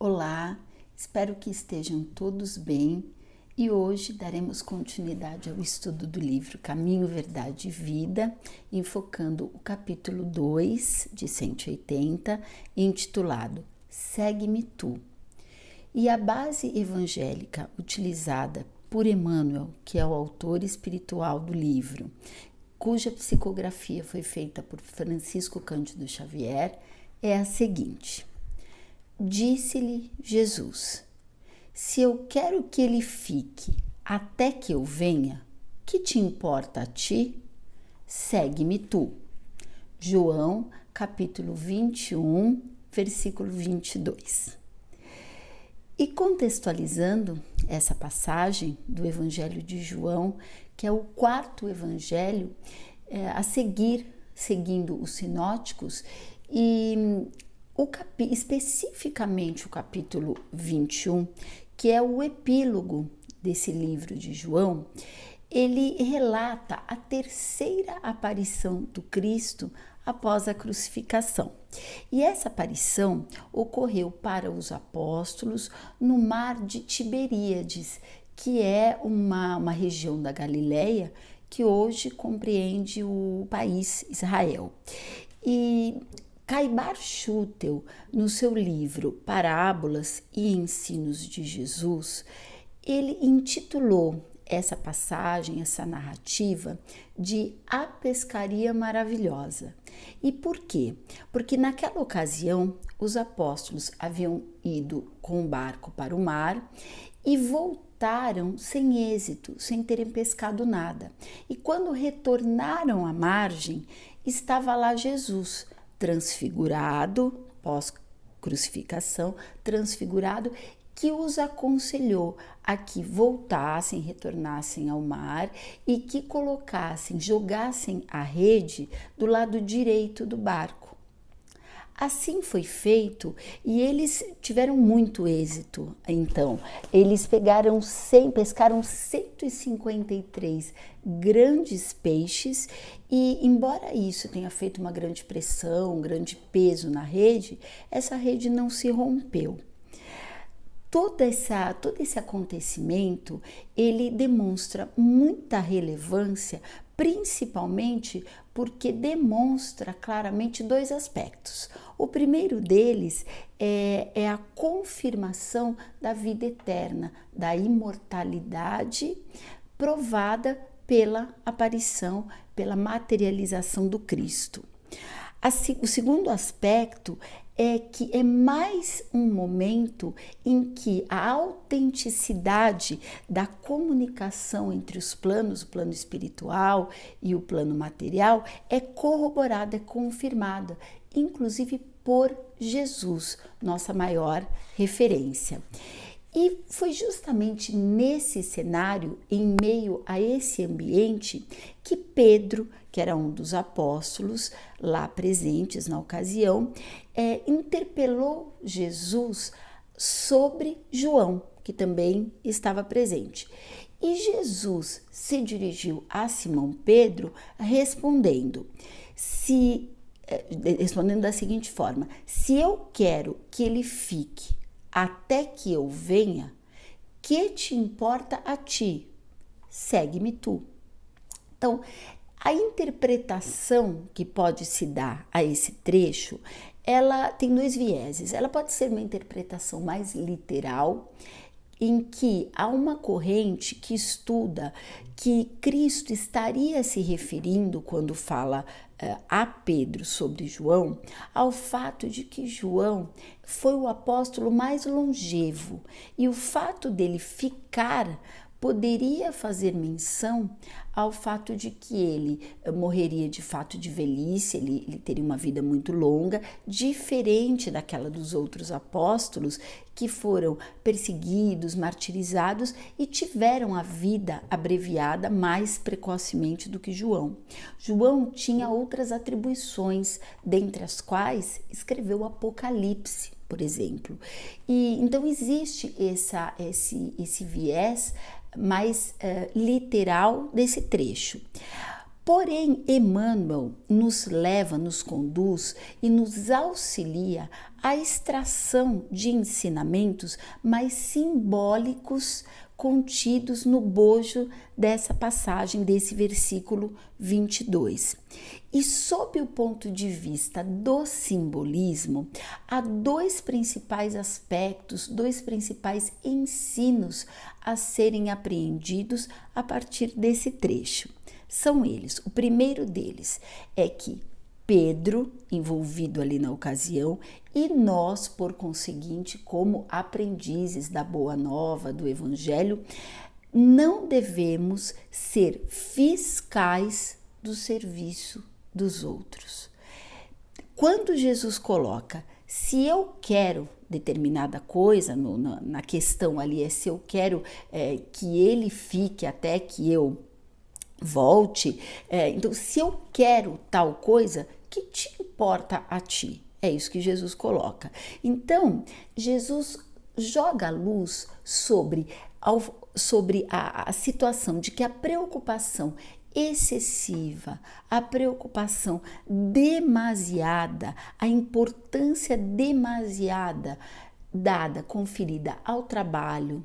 Olá, espero que estejam todos bem e hoje daremos continuidade ao estudo do livro Caminho, Verdade e Vida, enfocando o capítulo 2 de 180, intitulado Segue-me Tu. E a base evangélica utilizada por Emmanuel, que é o autor espiritual do livro, cuja psicografia foi feita por Francisco Cândido Xavier, é a seguinte: disse-lhe Jesus: se eu quero que ele fique até que eu venha, que te importa a ti? Segue-me tu. João, capítulo 21, versículo 22. E contextualizando essa passagem do Evangelho de João, que é o quarto evangelho a seguir, seguindo os sinóticos, e especificamente o capítulo 21, que é o epílogo desse livro de João, ele relata a terceira aparição do Cristo após a crucificação. E essa aparição ocorreu para os apóstolos no mar de Tiberíades, que é uma região da Galileia que hoje compreende o país Israel. E Caibar Schutel, no seu livro Parábolas e Ensinos de Jesus, ele intitulou essa passagem, essa narrativa, de A Pescaria Maravilhosa. E por quê? Porque naquela ocasião os apóstolos haviam ido com o barco para o mar e voltaram sem êxito, sem terem pescado nada. E quando retornaram à margem, estava lá Jesus, transfigurado, pós-crucificação, transfigurado, que os aconselhou a que voltassem, retornassem ao mar e que colocassem, jogassem a rede do lado direito do barco. Assim foi feito e eles tiveram muito êxito. Então, eles pescaram 153 grandes peixes e, embora isso tenha feito uma grande pressão, um grande peso na rede, essa rede não se rompeu. Todo esse acontecimento, ele demonstra muita relevância, principalmente porque demonstra claramente dois aspectos. O primeiro deles é a confirmação da vida eterna, da imortalidade provada pela aparição, pela materialização do Cristo. O segundo aspecto é que é mais um momento em que a autenticidade da comunicação entre os planos, o plano espiritual e o plano material, é corroborada, é confirmada, inclusive por Jesus, nossa maior referência. E foi justamente nesse cenário, em meio a esse ambiente, que Pedro, que era um dos apóstolos lá presentes na ocasião, interpelou Jesus sobre João, que também estava presente. E Jesus se dirigiu a Simão Pedro respondendo da seguinte forma: se eu quero que ele fique até que eu venha, que te importa a ti? Segue-me tu. Então, a interpretação que pode se dar a esse trecho, ela tem dois vieses. Ela pode ser uma interpretação mais literal, em que há uma corrente que estuda que Cristo estaria se referindo, quando fala a Pedro sobre João, ao fato de que João foi o apóstolo mais longevo e o fato dele ficar poderia fazer menção ao fato de que ele morreria de fato de velhice, ele teria uma vida muito longa, diferente daquela dos outros apóstolos que foram perseguidos, martirizados e tiveram a vida abreviada mais precocemente do que João. João tinha outras atribuições, dentre as quais escreveu o Apocalipse, por exemplo. E então existe esse viés mais literal desse trecho. Porém, Emmanuel nos leva, nos conduz e nos auxilia a extração de ensinamentos mais simbólicos contidos no bojo dessa passagem, desse versículo 22. E sob o ponto de vista do simbolismo, há dois principais aspectos, dois principais ensinos a serem apreendidos a partir desse trecho. São eles. O primeiro deles é que Pedro, envolvido ali na ocasião, e nós, por conseguinte, como aprendizes da Boa Nova, do Evangelho, não devemos ser fiscais do serviço dos outros. Quando Jesus coloca, se eu quero determinada coisa, na questão ali é se eu quero que ele fique até que eu volte, então se eu quero tal coisa, que te importa a ti? É isso que Jesus coloca. Então, Jesus joga a luz sobre a situação de que a preocupação excessiva, a preocupação demasiada, a importância demasiada dada, conferida ao trabalho,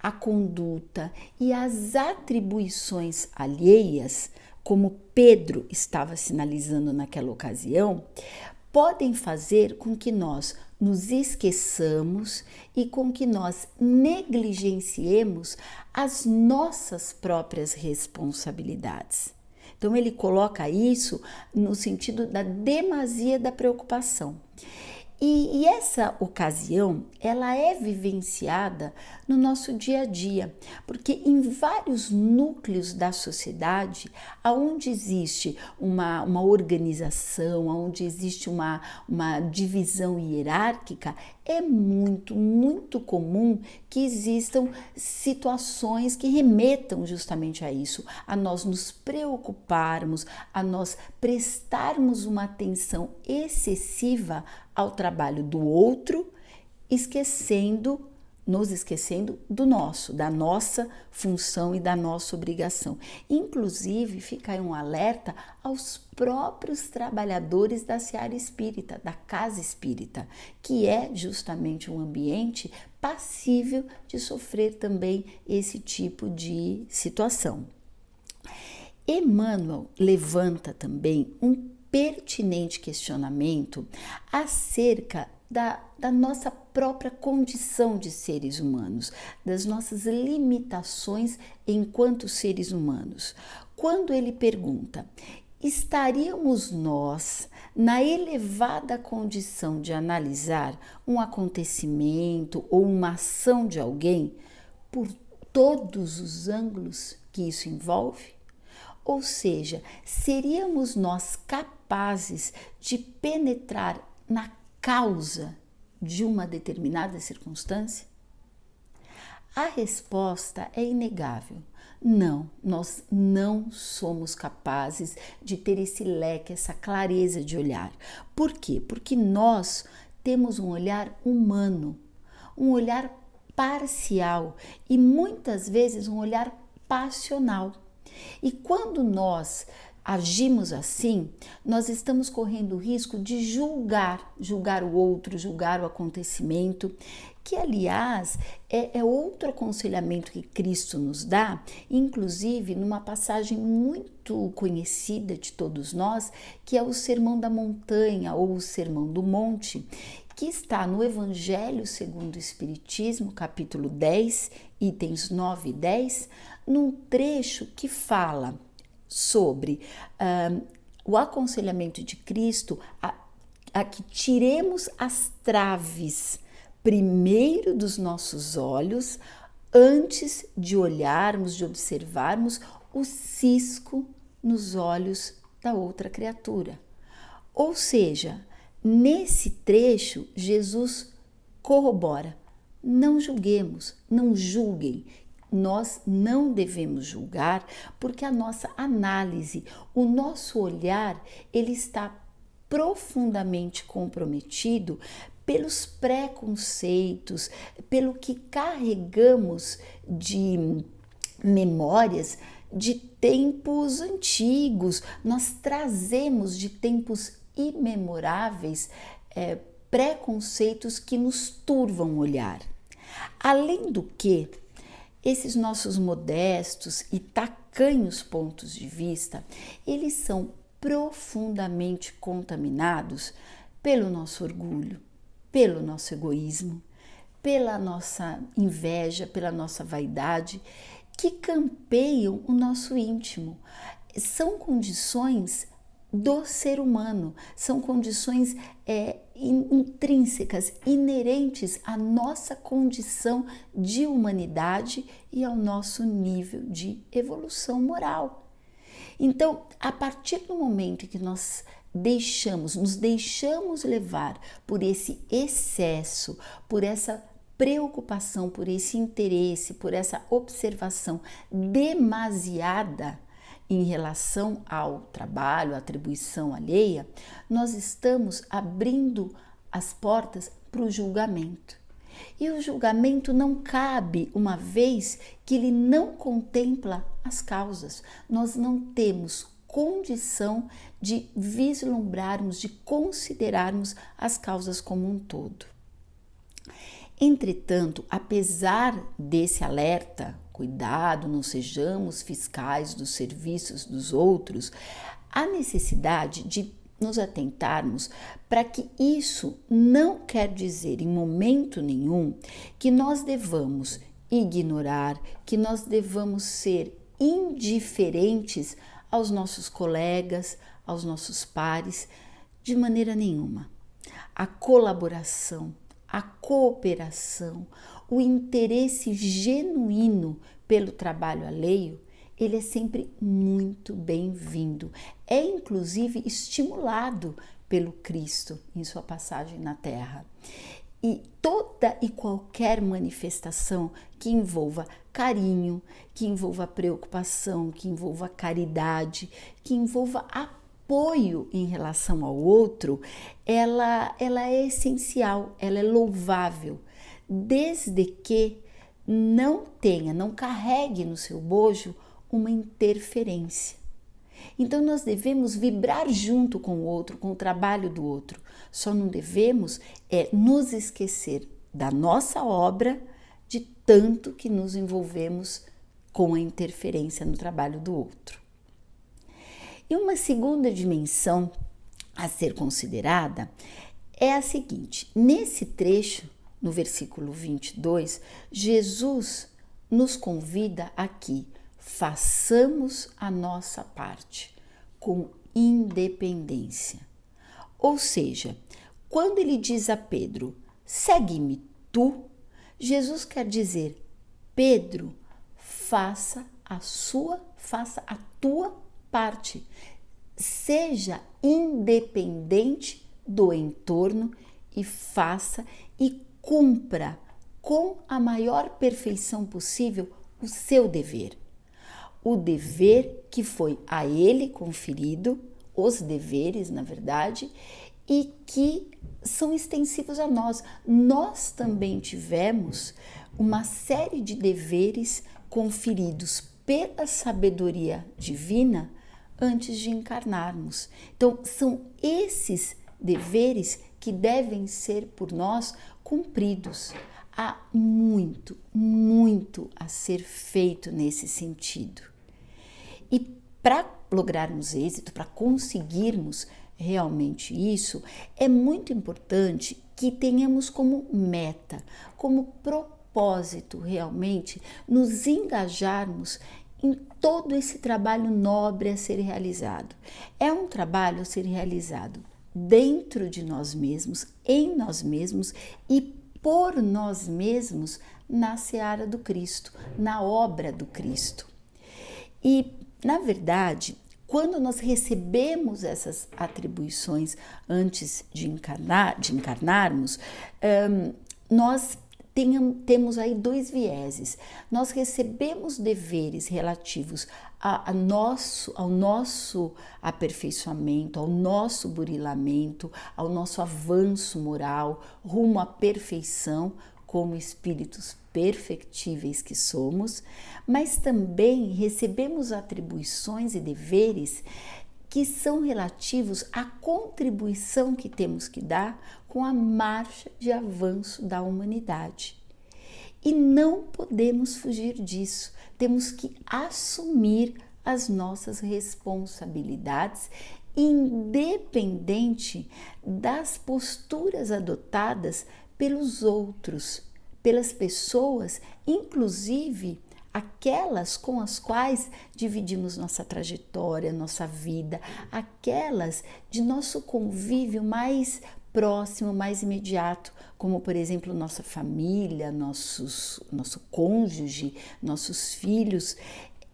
à conduta e às atribuições alheias, como Pedro estava sinalizando naquela ocasião, podem fazer com que nós nos esqueçamos e com que nós negligenciemos as nossas próprias responsabilidades. Então ele coloca isso no sentido da demasia da preocupação. E essa ocasião, ela é vivenciada no nosso dia a dia, porque em vários núcleos da sociedade, onde existe uma organização, onde existe uma divisão hierárquica, é muito comum que existam situações que remetam justamente a isso, a nós nos preocuparmos, a nós prestarmos uma atenção excessiva ao trabalho do outro, nos esquecendo do nosso, da nossa função e da nossa obrigação. Inclusive, fica aí um alerta aos próprios trabalhadores da seara espírita, da casa espírita, que é justamente um ambiente passível de sofrer também esse tipo de situação. Emmanuel levanta também um pertinente questionamento acerca da nossa própria condição de seres humanos, das nossas limitações enquanto seres humanos. Quando ele pergunta, estaríamos nós na elevada condição de analisar um acontecimento ou uma ação de alguém por todos os ângulos que isso envolve? Ou seja, seríamos nós capazes de penetrar na causa de uma determinada circunstância? A resposta é inegável. Não, nós não somos capazes de ter esse leque, essa clareza de olhar. Por quê? Porque nós temos um olhar humano, um olhar parcial e muitas vezes um olhar passional. E quando nós agimos assim, nós estamos correndo o risco de julgar o outro, julgar o acontecimento, que aliás é outro aconselhamento que Cristo nos dá, inclusive numa passagem muito conhecida de todos nós, que é o Sermão da Montanha ou o Sermão do Monte, que está no Evangelho segundo o Espiritismo, capítulo 10, itens 9 e 10, num trecho que fala sobre o aconselhamento de Cristo a que tiremos as traves primeiro dos nossos olhos, antes de olharmos, de observarmos o cisco nos olhos da outra criatura. Ou seja, nesse trecho, Jesus corrobora: não julguemos, não julguem. Nós não devemos julgar, porque a nossa análise, o nosso olhar, ele está profundamente comprometido pelos preconceitos, pelo que carregamos de memórias de tempos antigos. Nós trazemos de tempos imemoráveis preconceitos que nos turvam o olhar. Além do que, esses nossos modestos e tacanhos pontos de vista, eles são profundamente contaminados pelo nosso orgulho, pelo nosso egoísmo, pela nossa inveja, pela nossa vaidade, que campeiam o nosso íntimo. São condições do ser humano, são condições intrínsecas, inerentes à nossa condição de humanidade e ao nosso nível de evolução moral. Então, a partir do momento que nós nos deixamos levar por esse excesso, por essa preocupação, por esse interesse, por essa observação demasiada em relação ao trabalho, à atribuição alheia, nós estamos abrindo as portas para o julgamento. E o julgamento não cabe, uma vez que ele não contempla as causas. Nós não temos condição de vislumbrarmos, de considerarmos as causas como um todo. Entretanto, apesar desse alerta, cuidado, não sejamos fiscais dos serviços dos outros, há necessidade de nos atentarmos para que isso não quer dizer em momento nenhum que nós devamos ignorar, que nós devamos ser indiferentes aos nossos colegas, aos nossos pares, de maneira nenhuma. A colaboração, a cooperação, o interesse genuíno pelo trabalho alheio, ele é sempre muito bem-vindo. É inclusive estimulado pelo Cristo em sua passagem na Terra. E toda e qualquer manifestação que envolva carinho, que envolva preocupação, que envolva caridade, que envolva apoio em relação ao outro, ela é essencial, ela é louvável, desde que não carregue no seu bojo uma interferência. Então nós devemos vibrar junto com o outro, com o trabalho do outro. Só não devemos nos esquecer da nossa obra, de tanto que nos envolvemos com a interferência no trabalho do outro. E uma segunda dimensão a ser considerada é a seguinte: nesse trecho, no versículo 22, Jesus nos convida aqui: façamos a nossa parte com independência. Ou seja, quando ele diz a Pedro, segue-me tu, Jesus quer dizer, Pedro, faça a tua parte. Seja independente do entorno e faça e cumpra com a maior perfeição possível o seu dever. O dever que foi a ele conferido, os deveres, na verdade, e que são extensivos a nós. Nós também tivemos uma série de deveres conferidos pela sabedoria divina antes de encarnarmos. Então, são esses deveres que devem ser por nós cumpridos. Há muito, muito a ser feito nesse sentido. E para lograrmos êxito, para conseguirmos realmente isso, é muito importante que tenhamos como meta, como propósito realmente, nos engajarmos em todo esse trabalho nobre a ser realizado. É um trabalho a ser realizado dentro de nós mesmos, em nós mesmos e por nós mesmos na seara do Cristo, na obra do Cristo. E, na verdade, quando nós recebemos essas atribuições antes de encarnarmos, nós temos aí dois vieses. Nós recebemos deveres relativos ao nosso aperfeiçoamento, ao nosso burilamento, ao nosso avanço moral rumo à perfeição, como espíritos perfectíveis que somos, mas também recebemos atribuições e deveres que são relativos à contribuição que temos que dar com a marcha de avanço da humanidade. E não podemos fugir disso, temos que assumir as nossas responsabilidades, independente das posturas adotadas pelos outros, pelas pessoas, inclusive aquelas com as quais dividimos nossa trajetória, nossa vida, aquelas de nosso convívio mais próximo, mais imediato, como por exemplo nossa família, nosso cônjuge, nossos filhos.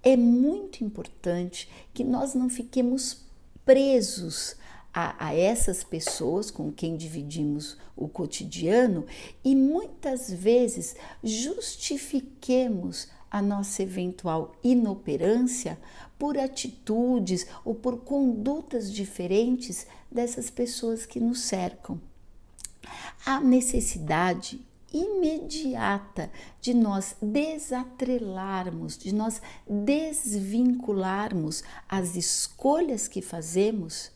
É muito importante que nós não fiquemos presos a essas pessoas com quem dividimos o cotidiano e muitas vezes justifiquemos a nossa eventual inoperância por atitudes ou por condutas diferentes dessas pessoas que nos cercam. Há necessidade imediata de nós desatrelarmos, de nós desvincularmos as escolhas que fazemos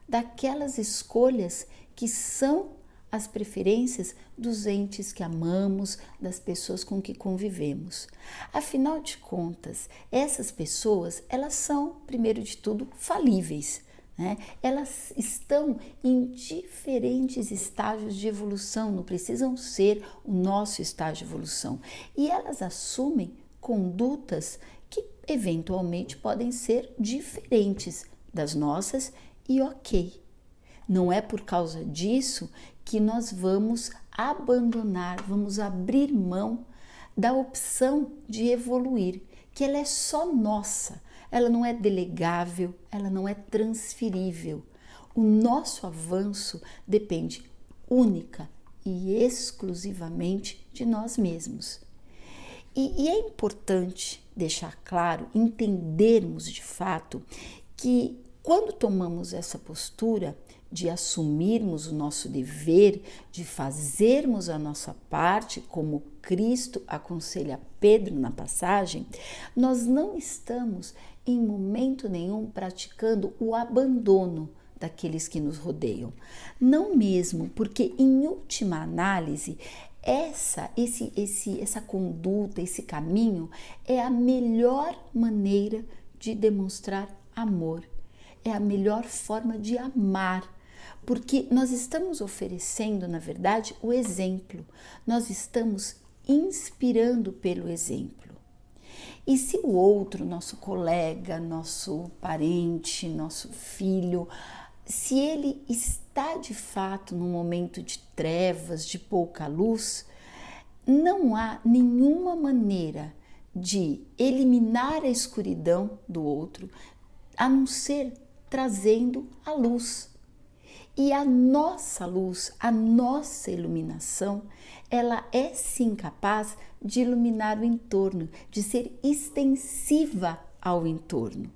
daquelas escolhas que são as preferências dos entes que amamos, das pessoas com que convivemos. Afinal de contas, essas pessoas, elas são, primeiro de tudo, falíveis, né? Elas estão em diferentes estágios de evolução, não precisam ser o nosso estágio de evolução. E elas assumem condutas que eventualmente podem ser diferentes das nossas e ok. Não é por causa disso que nós vamos abandonar, vamos abrir mão da opção de evoluir, que ela é só nossa, ela não é delegável, ela não é transferível. O nosso avanço depende única e exclusivamente de nós mesmos. E é importante deixar claro, entendermos de fato que quando tomamos essa postura de assumirmos o nosso dever, de fazermos a nossa parte, como Cristo aconselha Pedro na passagem, nós não estamos em momento nenhum praticando o abandono daqueles que nos rodeiam. Não mesmo, porque em última análise, essa conduta, esse caminho é a melhor maneira de demonstrar amor. É a melhor forma de amar, porque nós estamos oferecendo, na verdade, o exemplo. Nós estamos inspirando pelo exemplo. E se o outro, nosso colega, nosso parente, nosso filho, se ele está de fato num momento de trevas, de pouca luz, não há nenhuma maneira de eliminar a escuridão do outro, a não ser trazendo a luz. E a nossa luz, a nossa iluminação, ela é sim capaz de iluminar o entorno, de ser extensiva ao entorno.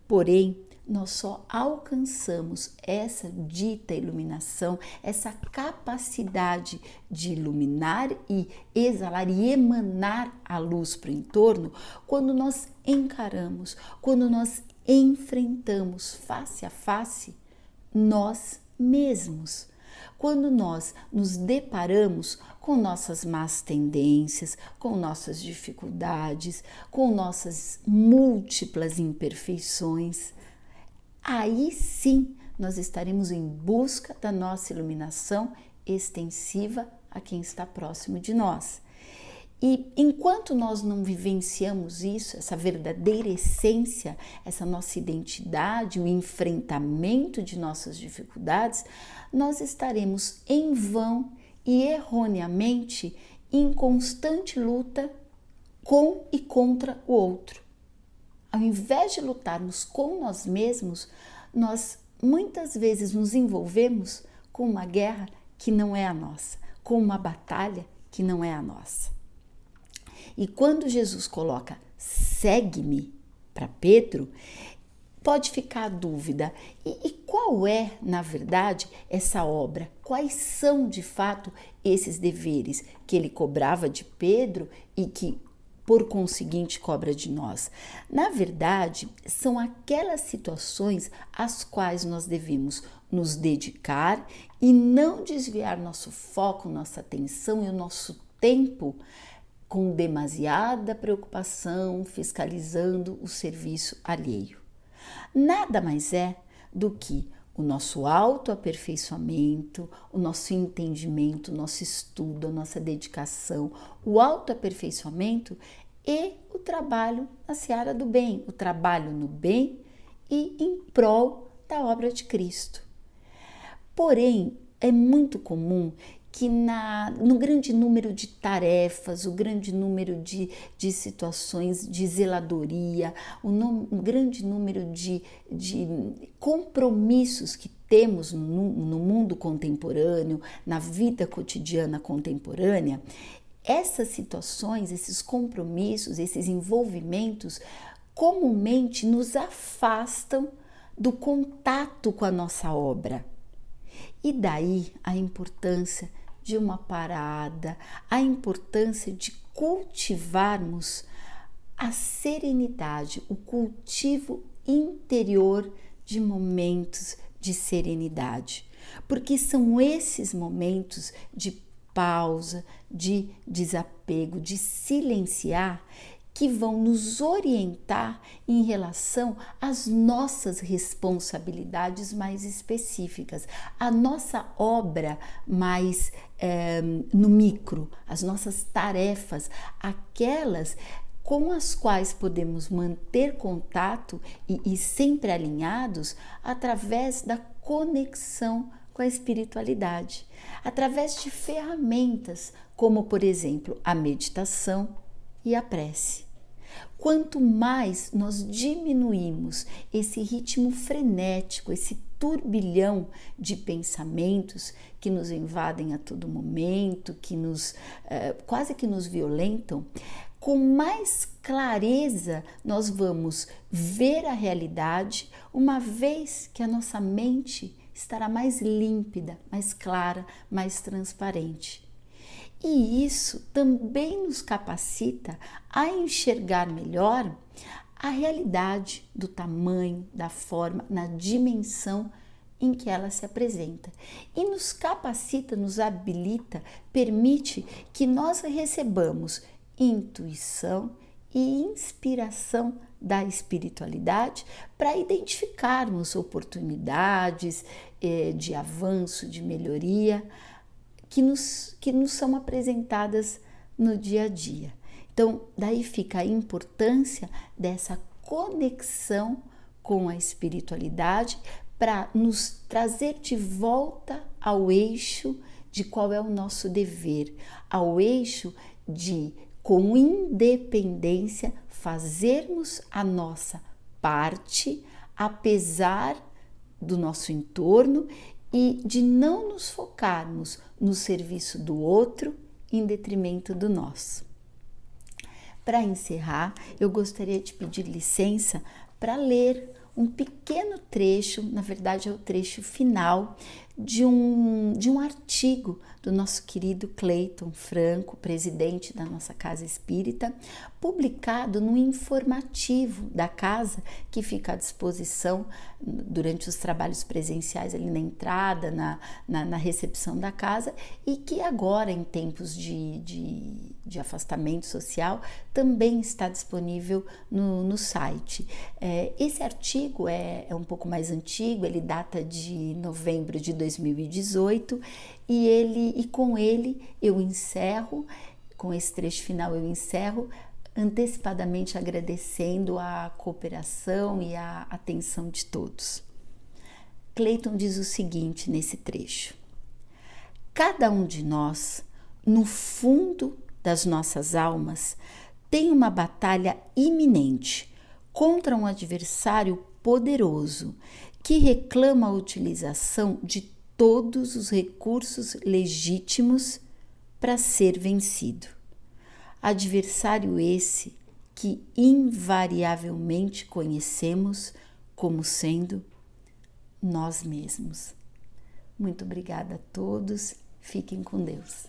Porém, nós só alcançamos essa dita iluminação, essa capacidade de iluminar e exalar e emanar a luz para o entorno quando nós encaramos, quando nós enfrentamos face a face nós mesmos. Quando nós nos deparamos com nossas más tendências, com nossas dificuldades, com nossas múltiplas imperfeições, aí sim nós estaremos em busca da nossa iluminação extensiva a quem está próximo de nós. E enquanto nós não vivenciamos isso, essa verdadeira essência, essa nossa identidade, o enfrentamento de nossas dificuldades, nós estaremos em vão e erroneamente em constante luta com e contra o outro. Ao invés de lutarmos com nós mesmos, nós muitas vezes nos envolvemos com uma guerra que não é a nossa, com uma batalha que não é a nossa. E quando Jesus coloca segue-me para Pedro, pode ficar a dúvida, e qual é, na verdade, essa obra? Quais são, de fato, esses deveres que ele cobrava de Pedro e que por conseguinte, cobra de nós. Na verdade, são aquelas situações às quais nós devemos nos dedicar e não desviar nosso foco, nossa atenção e o nosso tempo com demasiada preocupação, fiscalizando o serviço alheio. Nada mais é do que o nosso autoaperfeiçoamento, o nosso entendimento, o nosso estudo, a nossa dedicação, o autoaperfeiçoamento e o trabalho na seara do bem, o trabalho no bem e em prol da obra de Cristo. Porém, é muito comum que no grande número de tarefas, o grande número de situações de zeladoria, o grande número de compromissos que temos no mundo contemporâneo, na vida cotidiana contemporânea, essas situações, esses compromissos, esses envolvimentos, comumente nos afastam do contato com a nossa obra. E daí a importância de uma parada, a importância de cultivarmos a serenidade, o cultivo interior de momentos de serenidade, porque são esses momentos de pausa, de desapego, de silenciar, que vão nos orientar em relação às nossas responsabilidades mais específicas, a nossa obra mais no micro, as nossas tarefas, aquelas com as quais podemos manter contato e sempre alinhados através da conexão com a espiritualidade, através de ferramentas como, por exemplo, a meditação e a prece. Quanto mais nós diminuímos esse ritmo frenético, esse turbilhão de pensamentos que nos invadem a todo momento, que quase que nos violentam, com mais clareza nós vamos ver a realidade, uma vez que a nossa mente estará mais límpida, mais clara, mais transparente. E isso também nos capacita a enxergar melhor a realidade do tamanho, da forma, na dimensão em que ela se apresenta. E nos capacita, nos habilita, permite que nós recebamos intuição e inspiração da espiritualidade para identificarmos oportunidades de avanço, de melhoria, que nos são apresentadas no dia a dia. Então, daí fica a importância dessa conexão com a espiritualidade para nos trazer de volta ao eixo de qual é o nosso dever, ao eixo de, com independência, fazermos a nossa parte, apesar do nosso entorno, e de não nos focarmos no serviço do outro em detrimento do nosso. Para encerrar, eu gostaria de pedir licença para ler um pequeno trecho, na verdade é o trecho final, de um artigo do nosso querido Cleiton Franco, presidente da nossa Casa Espírita, publicado no informativo da casa, que fica à disposição durante os trabalhos presenciais ali na entrada, na recepção da casa, e que agora, em tempos de afastamento social, também está disponível no site. Esse artigo é um pouco mais antigo, ele data de novembro de 2018, e com ele eu encerro, com esse trecho final eu encerro, antecipadamente agradecendo a cooperação e a atenção de todos. Cleiton diz o seguinte nesse trecho: cada um de nós, no fundo das nossas almas, tem uma batalha iminente contra um adversário poderoso que reclama a utilização de todos os recursos legítimos para ser vencido. Adversário esse que invariavelmente conhecemos como sendo nós mesmos. Muito obrigada a todos, fiquem com Deus.